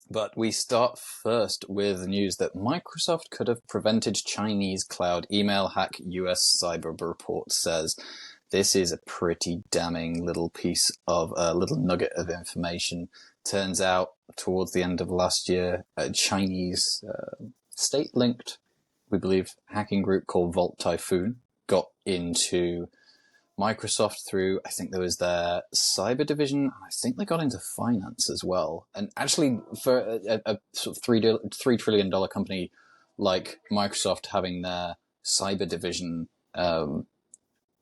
But we start first with the news that Microsoft could have prevented Chinese cloud email hack, US cyber report says. This is a pretty damning little piece of a little nugget of information. Turns out, towards the end of last year, a Chinese state-linked, we believe, hacking group called Vault Typhoon got into Microsoft through, I think there was their cyber division. I think they got into finance as well. And actually, for a sort of $3 trillion company like Microsoft, having their cyber division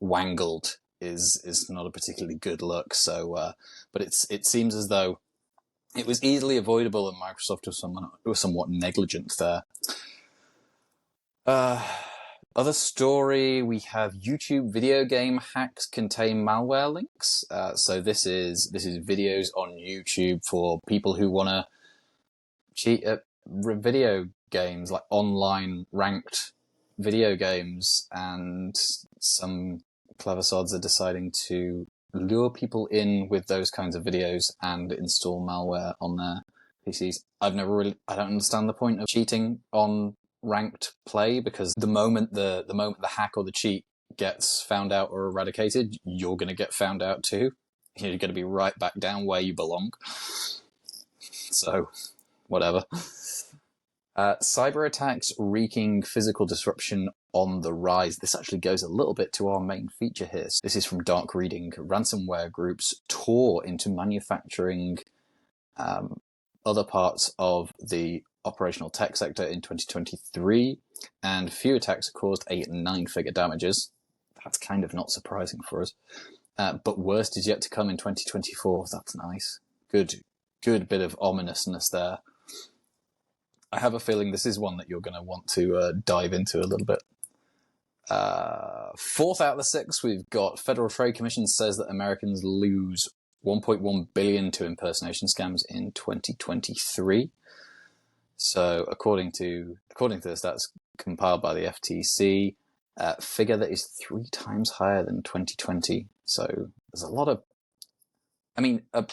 wangled is not a particularly good look. So, but it seems as though it was easily avoidable, and Microsoft was somewhat negligent there. Other story, we have YouTube video game hacks contain malware links. So this is videos on YouTube for people who want to cheat at video games, like online ranked video games, and some clever sods are deciding to lure people in with those kinds of videos and install malware on their PCs. I don't understand the point of cheating on ranked play, because the moment the hack or the cheat gets found out or eradicated, you're going to get found out too. You're going to be right back down where you belong. So, whatever. Cyber attacks wreaking physical disruption on the rise. This actually goes a little bit to our main feature here. This is from Dark Reading. Ransomware groups tore into manufacturing, other parts of the operational tech sector in 2023, and few attacks caused 8 and 9-figure damages. That's kind of not surprising for us. But worst is yet to come in 2024. That's nice. Good bit of ominousness there. I have a feeling this is one that you're going to want to dive into a little bit. Fourth out of the 6, we've got Federal Trade Commission says that Americans lose $1.1 billion to impersonation scams in 2023. So according to this, that's compiled by the FTC, figure that is 3 times higher than 2020. So there's a lot of, I mean, I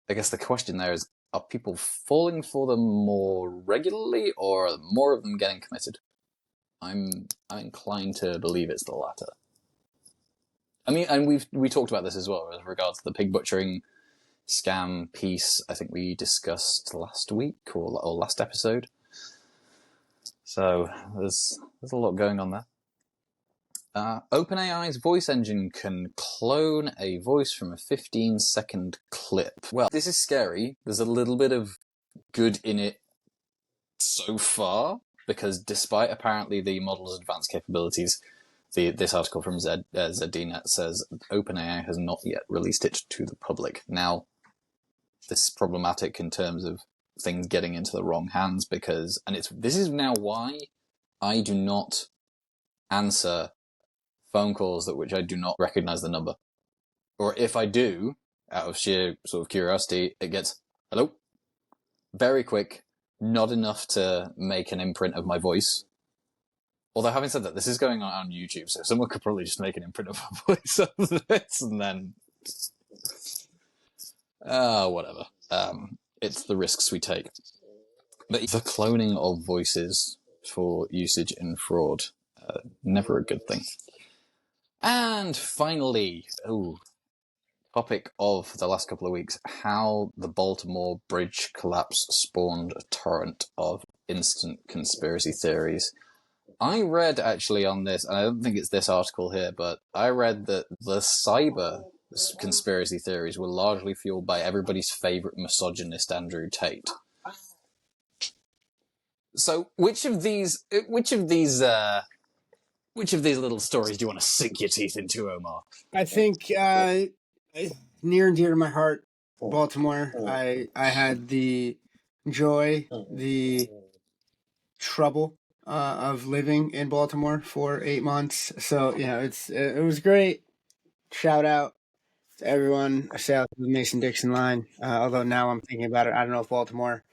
guess the question there is, are people falling for them more regularly, or are more of them getting committed? I'm inclined to believe it's the latter. I mean, and we talked about this as well with regards to the pig butchering scam piece. I think we discussed last week or last episode. So there's a lot going on there. OpenAI's voice engine can clone a voice from a 15-second clip. Well, this is scary. There's a little bit of good in it so far, because despite apparently the model's advanced capabilities, this article from ZDNet says OpenAI has not yet released it to the public. Now, this is problematic in terms of things getting into the wrong hands, because, and this is now why I do not answer phone calls which I do not recognize the number. Or if I do, out of sheer sort of curiosity, it gets, hello? Very quick, not enough to make an imprint of my voice. Although, having said that, this is going on YouTube, so someone could probably just make an imprint of my voice of this, and then whatever. It's the risks we take. But the cloning of voices for usage in fraud, never a good thing. And finally, topic of the last couple of weeks, how the Baltimore bridge collapse spawned a torrent of instant conspiracy theories. I read actually on this, and I don't think it's this article here, but I read that the cyber conspiracy theories were largely fueled by everybody's favorite misogynist Andrew Tate. So which of these little stories do you want to sink your teeth into, Omar? I think near and dear to my heart, Baltimore. I had the joy, the trouble of living in Baltimore for 8 months. So, it was great. Shout out to everyone south of the Mason-Dixon line. Although now I'm thinking about it, I don't know if Baltimore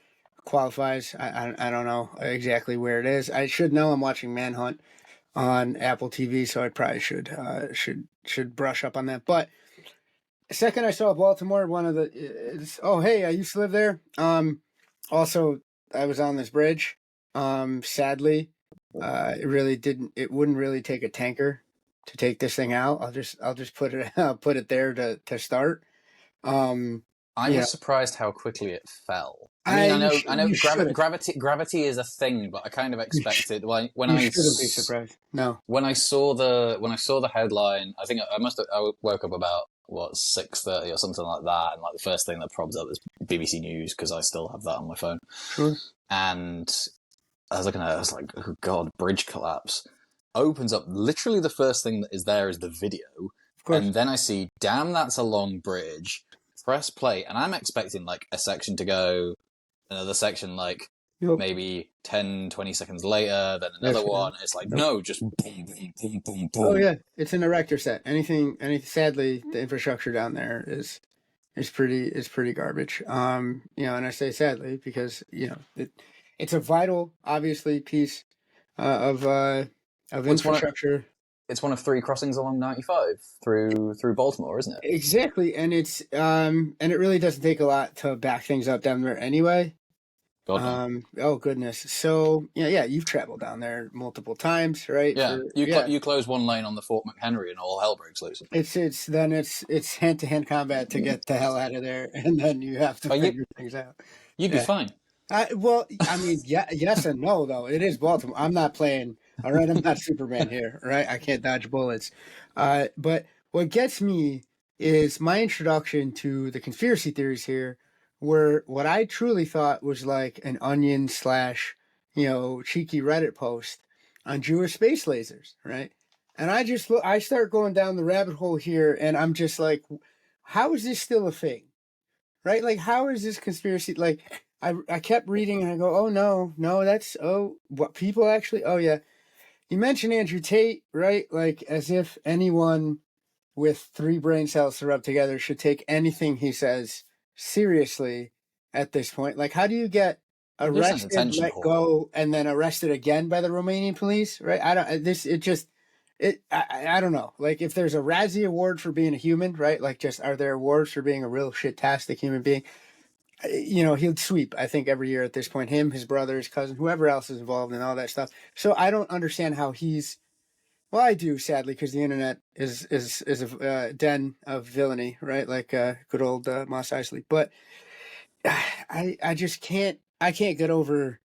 qualifies. I don't know exactly where it is. I should know. I'm watching Manhunt on Apple TV, so I probably should brush up on that. But the second I saw Baltimore, one of the hey, I used to live there. Also, I was on this bridge. Sadly, it wouldn't really take a tanker to take this thing out. I'll just put it put it there to start. Um, I you know, was surprised how quickly it fell. I mean, I know you shouldn't. gravity is a thing, but I kind of You, sh- expected you shouldn't be surprised. No, when I saw the headline. I think I woke up about what 6:30 or something like that, and like the first thing that probs up is BBC News because I still have that on my phone. sure, And I was looking at it, I was like, oh god, bridge collapse. Opens up, literally the first thing that is there is the video. of course. And then I see, damn, that's a long bridge. Press play, and I'm expecting like a section to go, another section like Nope. maybe 10, 20 seconds later, then another Definitely. one. It's like, Nope. no, just boom, boom, boom, boom, Oh boom. yeah, it's an erector set. Any sadly, the infrastructure down there is pretty garbage. And I say sadly because it's a vital, obviously, piece of Well, infrastructure. it's one of three crossings along 95 through Baltimore, isn't it? Exactly, and it really doesn't take a lot to back things up down there anyway. God no. Oh goodness. So yeah, you've traveled down there multiple times, right? Yeah, you close one lane on the Fort McHenry and all hell breaks loose. It's hand to hand combat to get the hell out of there, and then you have to But figure things out. you'd be Yeah. fine. Well, I mean, yeah, yes and no, though. It is Baltimore. I'm not playing. All right, I'm not Superman here. Right, I can't dodge bullets. But what gets me is my introduction to the conspiracy theories here, were what I truly thought was like an onion slash, cheeky Reddit post on Jewish space lasers, right? And I start going down the rabbit hole here, and I'm just like, how is this still a thing? Right? Like, how is this conspiracy? Like, I kept reading and I go, oh no, what people actually, oh yeah. You mentioned Andrew Tate, right? Like, as if anyone with three brain cells to rub together should take anything he says seriously at this point. Like, how do you get You're an arrested, attention let whore. go, and then arrested again by the Romanian police? Right? I don't. This it just it. I don't know. Like, if there's a Razzie Award for being a human, right? Like, just are there awards for being a real shit-tastic human being? He'd sweep, I think, every year at this point. Him, his brother, his cousin, whoever else is involved in all that stuff. So I don't understand how he's. Well, I do, sadly, because the internet is a den of villainy, right? Like good old Mos Eisley. But I just can't. I can't get over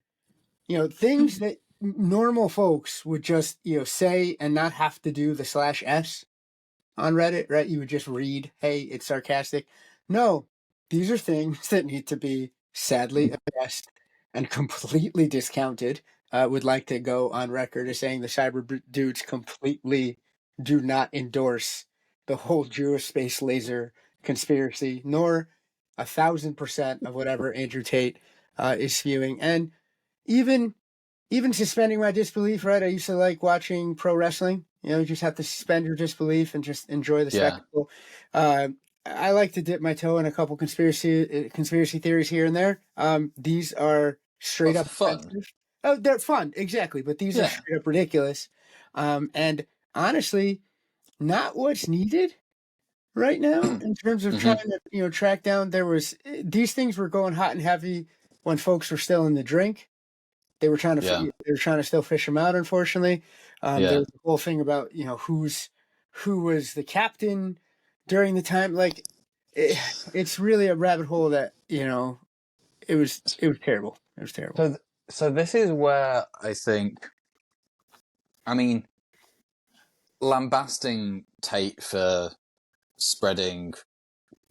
things that normal folks would just say and not have to do the /s on Reddit, right? You would just read, hey, it's sarcastic. No, these are things that need to be sadly addressed and completely discounted. Would like to go on record as saying the cyber dudes completely do not endorse the whole Jewish space laser conspiracy, nor 1,000% of whatever Andrew Tate is spewing. And even suspending my disbelief, right? I used to like watching pro wrestling. You just have to suspend your disbelief and just enjoy the Yeah. spectacle. I like to dip my toe in a couple conspiracy theories here and there. These are straight But for up fun. offensive. Oh, they're fun, exactly, but these are Yeah. straight up ridiculous. And honestly, not what's needed right now in terms of trying hmm to track down. These things were going hot and heavy when folks were still in the drink. They were trying to Yeah. still fish him out. Unfortunately, there Yeah. was the whole thing about who was the captain during the time. Like, it's really a rabbit hole that it was terrible. It was terrible. So this is where I think, I mean, lambasting Tate for spreading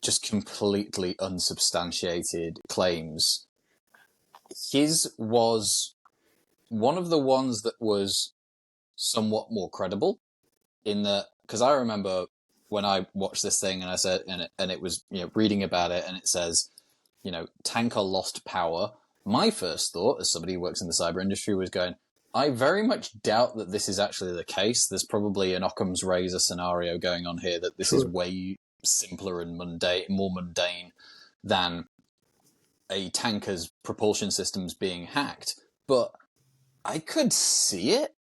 just completely unsubstantiated claims. His was one of the ones that was somewhat more credible in that, because I remember when I watched this thing and I said, and it was, reading about it and it says, tanker lost power. My first thought, as somebody who works in the cyber industry, was going, I very much doubt that this is actually the case. There's probably an Occam's razor scenario going on here, that this is Sure. way simpler and more mundane than a tanker's propulsion systems being hacked. But I could see it.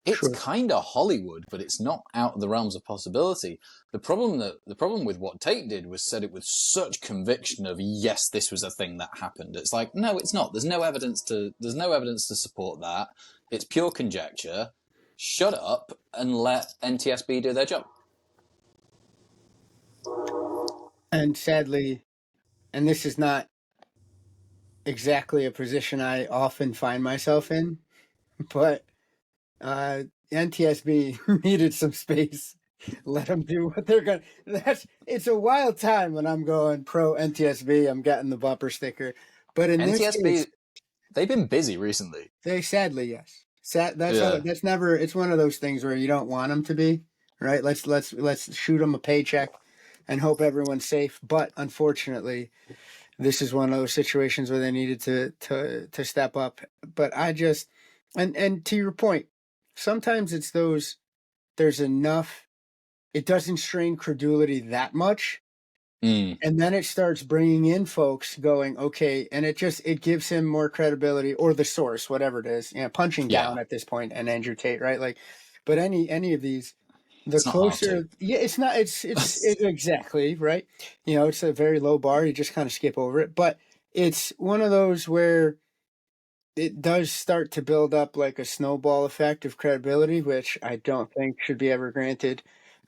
it's Sure. kind of Hollywood, but it's not out of the realms of possibility. The problem with what Tate did was said it with such conviction of yes, this was a thing that happened. It's like no, it's not. There's no evidence to support that. It's pure conjecture. Shut up and let NTSB do their job. And sadly, and this is not exactly a position I often find myself in, but NTSB needed some space. Let them do what they're going to. It's a wild time when I'm going pro NTSB. I'm getting the bumper sticker. But in this case, NTSB, they've been busy recently. they sadly, yes. Yeah. That's never, it's one of those things where you don't want them to be, right? Let's shoot them a paycheck and hope everyone's safe. But unfortunately, this is one of those situations where they needed to step up. But I just, and to your point, sometimes it's those, there's enough, it doesn't strain credulity that much, Mm. and then it starts bringing in folks going, okay, and it gives him more credibility, or the source, whatever it is, punching Yeah. down at this point, and Andrew Tate, right? Like, but any of these, the It's not hard to. closer, yeah, it's not, it's exactly right. It's a very low bar. You just kind of skip over it, but it's one of those where it does start to build up like a snowball effect of credibility, which I don't think should be ever granted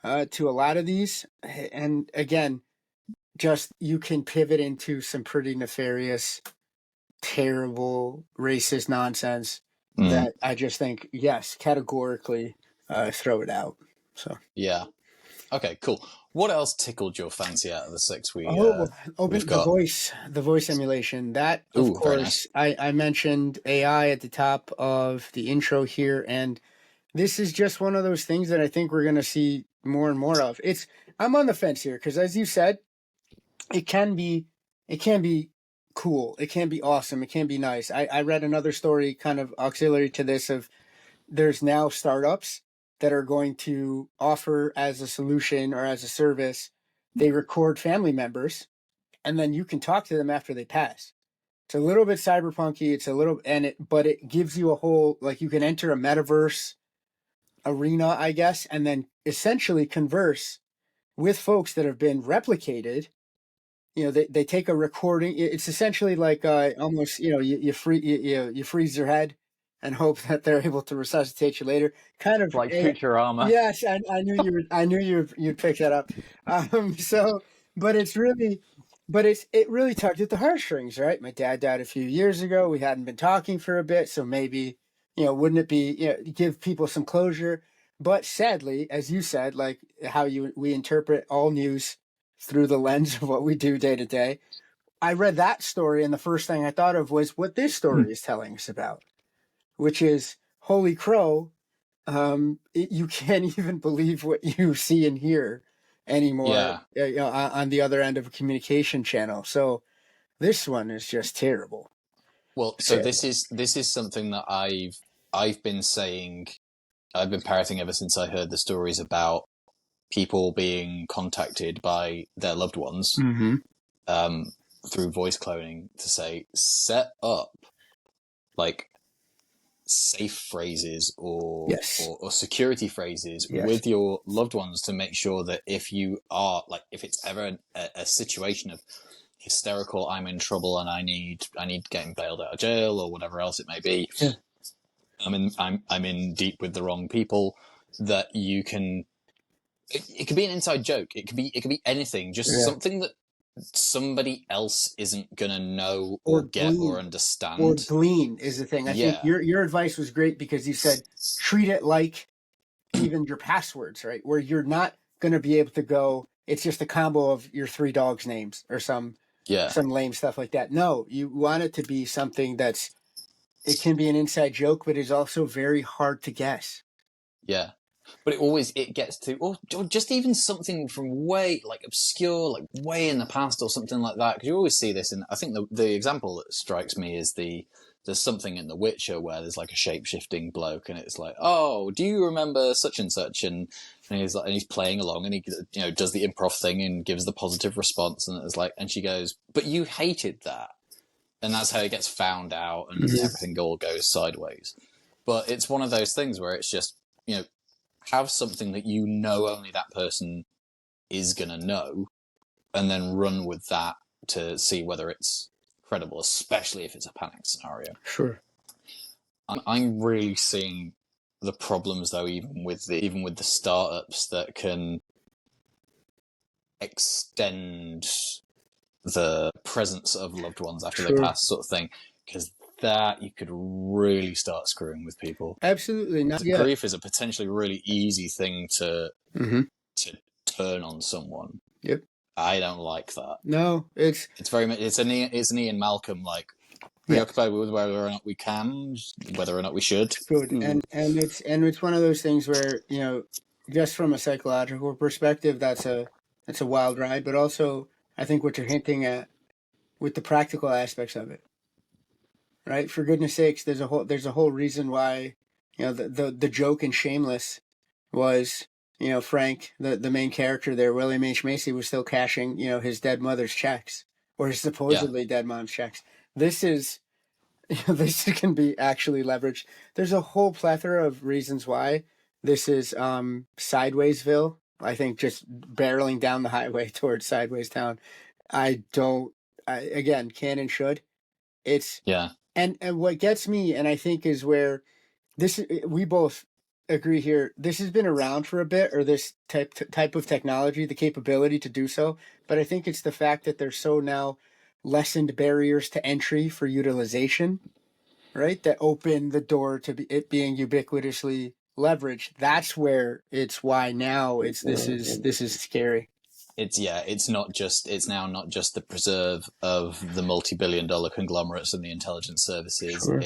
to a lot of these. And again, just you can pivot into some pretty nefarious, terrible, racist nonsense Mm. that I just think, yes, categorically throw it out. So, Yeah. Okay, cool. What else tickled your fancy out of the six we've open got? the voice emulation. That, of Ooh, very course, nice. I mentioned AI at the top of the intro here, and this is just one of those things that I think we're going to see more and more of. I'm on the fence here because, as you said, it can be it can be cool, it can be awesome, it can be nice. I read another story kind of auxiliary to this of there's now startups that are going to offer as a solution or as a service, they record family members and then you can talk to them after they pass. It's a little bit cyberpunky, it's a little, but it gives you a whole, like, you can enter a metaverse arena, I guess, and then essentially converse with folks that have been replicated. They take a recording. It's essentially like almost, you freeze their head and hope that they're able to resuscitate you later. Kind of Like a, Futurama. yes, I knew you'd pick that up. So, but it really tugged at the heartstrings, right? My dad died a few years ago. We hadn't been talking for a bit, so maybe, wouldn't it be, give people some closure? But sadly, as you said, like how we interpret all news through the lens of what we do day to day. I read that story, and the first thing I thought of was what this story is telling us about, which is holy crow. You can't even believe what you see and hear anymore, Yeah. on the other end of a communication channel. So this one is just terrible. Well, so Terrible. this is something that I've been saying. I've been parroting ever since I heard the stories about people being contacted by their loved ones Mm-hmm. um, through voice cloning to say set up like safe phrases Yes. or security phrases Yes. with your loved ones to make sure that if you are like if it's ever a situation of hysterical, I'm in trouble and I need getting bailed out of jail or whatever else it may be, Yeah. I'm in deep with the wrong people, that you can it could be an inside joke, it could be anything, just Yeah. something that somebody else isn't gonna know Or or get or glean. Or understand. glean is the thing. I think Yeah, your advice was great because you said treat it like even your passwords, right? Where you're not going to be able to go, it's just a combo of your three dogs' names or yeah, some lame stuff like that. No, you want it to be something it can be an inside joke, but is also very hard to guess. yeah. But it gets to or just even something from way like obscure, like way in the past or something like that. Because you always see this, and I think the example that strikes me is there's something in The Witcher where there's like a shape shifting bloke, and it's like, oh, do you remember such and such? And he's like, and he's playing along, and he does the improv thing and gives the positive response, and it's like, and she goes, but you hated that, and that's how it gets found out, and Mm-hmm. everything all goes sideways. But it's one of those things where it's just have something that only that person is going to know, and then run with that to see whether it's credible, especially if it's a panic scenario. Sure. I'm really seeing the problems, though, even with the startups that can extend the presence of loved ones after they pass, sort of thing, because that you could really start screwing with people. Absolutely not. Yeah. Grief is a potentially really easy thing to turn on someone. Yep. I don't like that. No, it's an Ian Malcolm, like, preoccupied with whether or not we can, whether or not we should. Good. And it's one of those things where, just from a psychological perspective, that's a wild ride, but also I think what you're hinting at with the practical aspects of it. Right? For goodness sakes, there's a whole reason why, the joke in Shameless was, Frank, the main character there, William H. Macy, was still cashing, his dead mother's checks, or his supposedly dead mom's checks. This is, this can be actually leveraged. There's a whole plethora of reasons why this is Sidewaysville. I think just barreling down the highway towards Sideways Town. Again, can and should. It's and what gets me, and I think is where we both agree here. This has been around for a bit, or this type of technology, the capability to do so. But I think it's the fact that there's so now lessened barriers to entry for utilization, right? That open the door to it being ubiquitously leveraged. That's where it's why now this is scary. It's now not just the preserve of the multi-billion-dollar conglomerates and the intelligence services. Sure.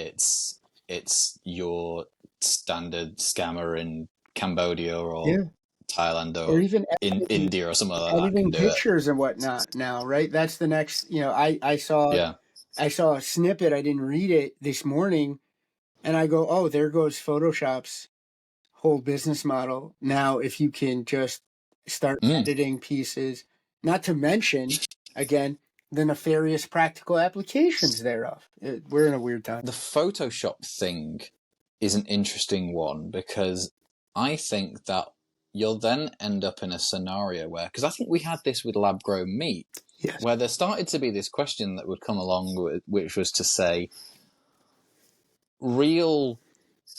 It's your standard scammer in Cambodia or Thailand or even in India or somewhere like that. Editing pictures and whatnot now, right? That's the next. I saw a snippet. I didn't read it this morning, and I go, "Oh, there goes Photoshop's whole business model." Now, if you can just start editing pieces, not to mention, again, the nefarious practical applications thereof. We're in a weird time. The Photoshop thing is an interesting one, because I think that you'll then end up in a scenario where, because I think we had this with lab-grown meat, where there started to be this question that would come along with, which was to say, real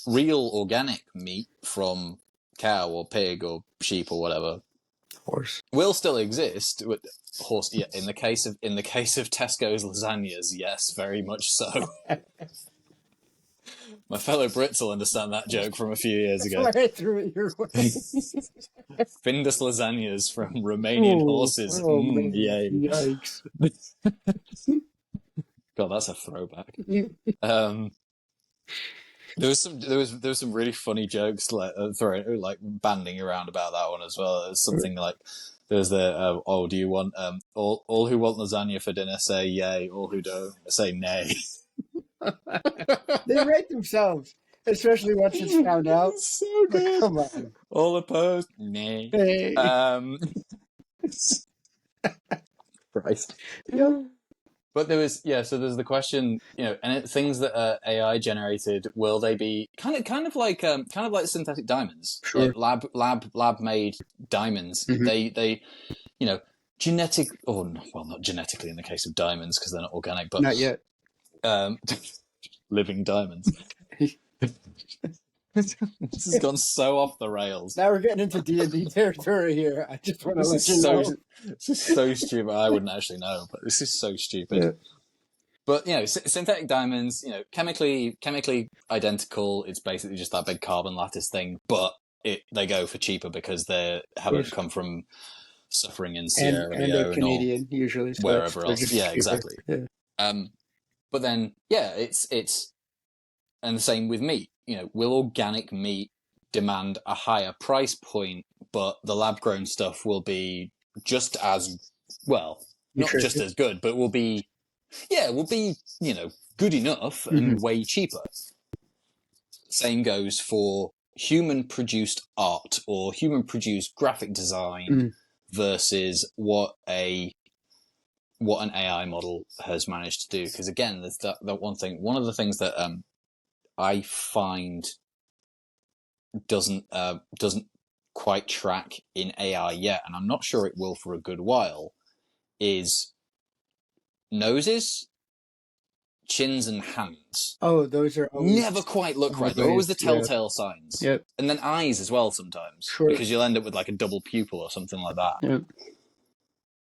organic meat from cow or pig or sheep or whatever, horse, will still exist. Horse, yeah. In the case of Tesco's lasagnas, yes, very much so. My fellow Brits will understand that joke from a few years ago. That's why I threw it your way. Findus lasagnas from Romanian horses. Yay! Yikes! God, that's a throwback. There was some really funny jokes banding around about that one as well. There's something like, there's the do you want all who want lasagna for dinner say yay, all who don't say nay. They rate themselves, especially once it's found out. It's so good. Come on. All opposed? Nay. Hey. Christ. Yeah. But there's the question, and things that are AI generated, will they be kind of like synthetic diamonds? Sure. Lab made diamonds. Mm-hmm. They genetic, not genetically in the case of diamonds because they're not organic, but not yet. Living diamonds. This has gone so off the rails. Now we're getting into D&D territory here. I just want to let you know. This is so stupid. I wouldn't actually know, but this is so stupid. Yeah. But, synthetic diamonds, chemically identical. It's basically just that big carbon lattice thing, but they go for cheaper because they haven't come from suffering in Sierra Leone or Canadian, usually, so wherever else. Yeah, cheaper. Exactly. Yeah. But then, it's and the same with meat. Will organic meat demand a higher price point, but the lab-grown stuff will be just as well, not just as good, but will be good enough and way cheaper. Same goes for human-produced art or human-produced graphic design versus what an AI model has managed to do. Because again, there's that one thing. One of the things that I find doesn't quite track in AI yet, and I'm not sure it will for a good while, is noses, chins, and hands. Oh, those are Never always quite look right. They're always sideways. the Yeah. telltale signs. Yep. And then eyes as well sometimes, Sure. because you'll end up with like a double pupil or something like that. Yep.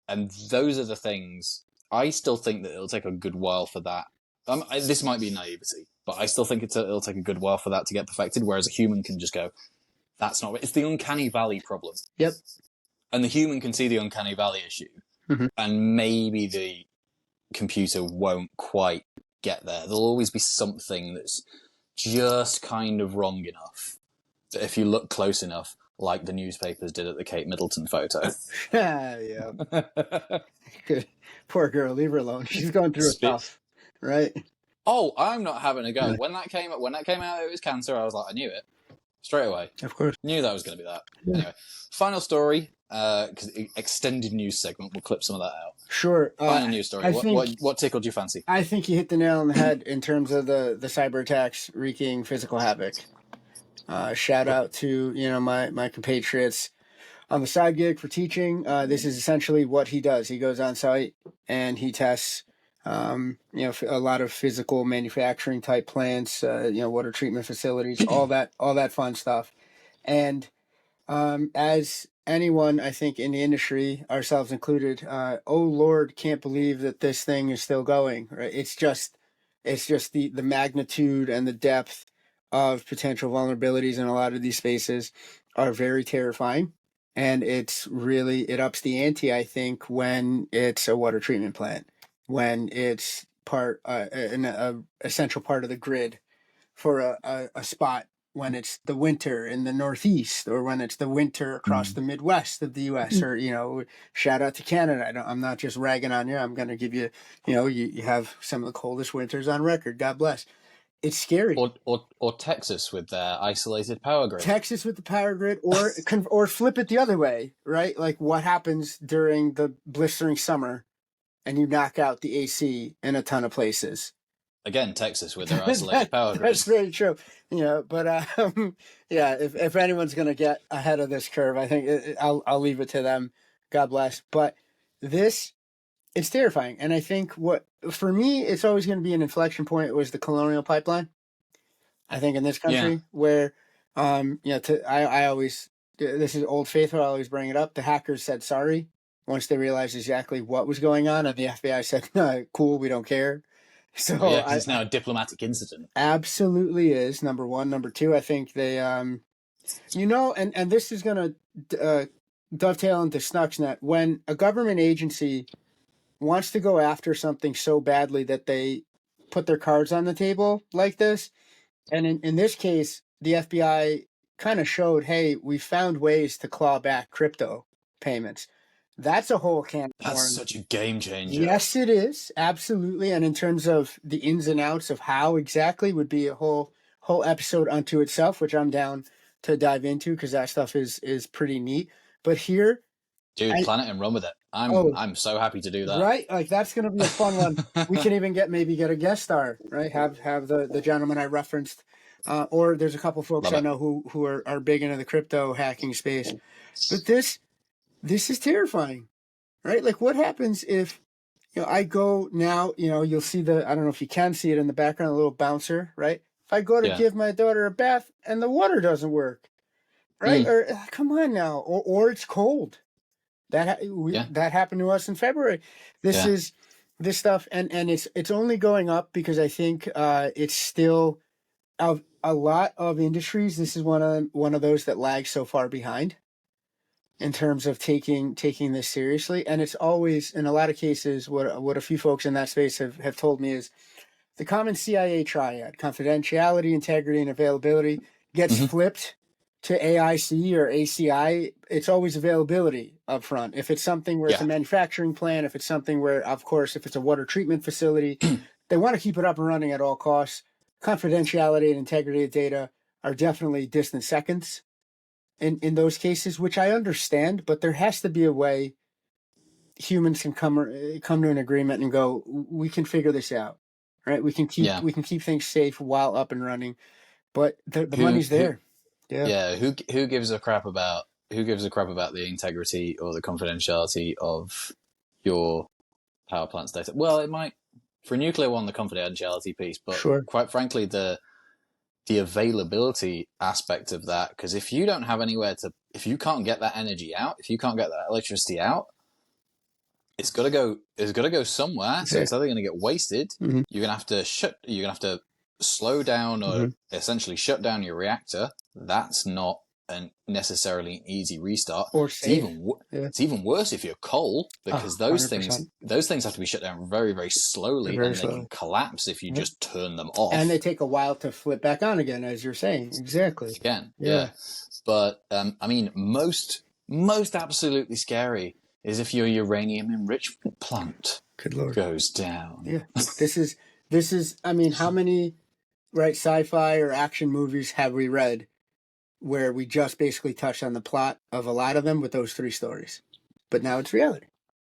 And those are the things. I still think that it'll take a good while for that. This might be naivety, but I still think it'll take a good while for that to get perfected, whereas a human can just go, that's not right. It's the uncanny valley problem. Yep. And the human can see the uncanny valley issue, Mhm. and maybe the computer won't quite get there. There'll always be something that's just kind of wrong enough that if you look close enough, like the newspapers did at the Kate Middleton photo. Yeah. Good. Poor girl, leave her alone. She's going through a tough, right? Oh, I'm not having a go. Yeah. When that came out, it was cancer. I was like, I knew it straight away. Of course. Knew that was going to be that. Yeah. Anyway, final story. Because extended news segment, we'll clip some of that out. Sure. Final news story. What tickled your fancy? I think you hit the nail on the head in terms of the cyber attacks wreaking physical havoc. Shout out to my compatriots on the side gig for teaching. This is essentially what he does. He goes on site and he tests a lot of physical manufacturing type plants, water treatment facilities, all that fun stuff. And as anyone, I think, in the industry, ourselves included, oh Lord, can't believe that this thing is still going. Right? It's just the magnitude and the depth of potential vulnerabilities in a lot of these spaces are very terrifying. And it ups the ante, I think, when it's a water treatment plant, when it's an essential part of the grid for a spot, when it's the winter in the Northeast, or when it's the winter across the Midwest of the U.S., or shout out to Canada. I'm not just ragging on you. I'm going to give you, you have some of the coldest winters on record. God bless. It's scary. Or Texas with their isolated power grid. Texas with the power grid, or flip it the other way, right? Like what happens during the blistering summer, and you knock out the AC in a ton of places. Again, Texas with their isolated power grid. That's very true. But if anyone's going to get ahead of this curve, I think I'll leave it to them. God bless. But it's terrifying. And I think for me, it's always going to be an inflection point. It was the Colonial Pipeline. I think in this country where, I always, this is old faithful, I always bring it up. The hackers said sorry once they realized exactly what was going on. And the FBI said, no, cool, we don't care. So because it's now a diplomatic incident. Absolutely is, number one. Number two, I think they, and this is going to dovetail into Stuxnet. When a government agency wants to go after something so badly that they put their cards on the table like this, and in this case, the FBI kind of showed, hey, we found ways to claw back crypto payments. That's a whole can of corn. That's such a game changer. Yes, it is. Absolutely. And in terms of the ins and outs of how exactly would be a whole episode unto itself, which I'm down to dive into because that stuff is pretty neat. But here, dude, plan it and run with it. I'm so happy to do that. Right? Like that's going to be a fun one. We can even get a guest star, right? Have the gentleman I referenced, or there's a couple folks I know who are big into the crypto hacking space. But this is terrifying, right? Like what happens if I go now, you'll see I don't know if you can see it in the background, a little bouncer, right? If I go to give my daughter a bath and the water doesn't work, right? Or come on now, or it's cold. That happened to us in February. This is this stuff, and it's only going up because I think it's still of a lot of industries. This is one of those that lags so far behind in terms of taking this seriously. And it's always, in a lot of cases, what a few folks in that space have told me is the common CIA triad: confidentiality, integrity, and availability gets flipped to AIC or ACI. It's always availability up front. If it's something where it's a manufacturing plant, if it's something where, of course, if it's a water treatment facility, they want to keep it up and running at all costs. Confidentiality and integrity of data are definitely distant seconds in those cases, which I understand, but there has to be a way humans can come to an agreement and go, we can figure this out, right? We can keep things safe while up and running, but the money's there. Yeah, who gives a crap about the integrity or the confidentiality of your power plant's data? Well, it might for a nuclear one, the confidentiality piece, but Sure. quite frankly, the availability aspect of that, because if you don't have anywhere to, if you can't get that energy out, if you can't get that electricity out, it's got to go somewhere. So it's either going to get wasted. Mm-hmm. You're going to have to slow down or essentially shut down your reactor. That's not necessarily an easy restart. Or safe. It's even worse if you're coal, because those 100%. things have to be shut down very, very slowly, Very and slowly. they can collapse if you just turn them off. And they take a while to flip back on again, as you're saying. Exactly. Again, yeah. But I mean, most absolutely scary is if your uranium enrichment plant Good Lord. goes down. Yeah. This is. I mean, how many sci-fi or action movies have we read where we just basically touched on the plot of a lot of them with those 3 stories? But now it's reality.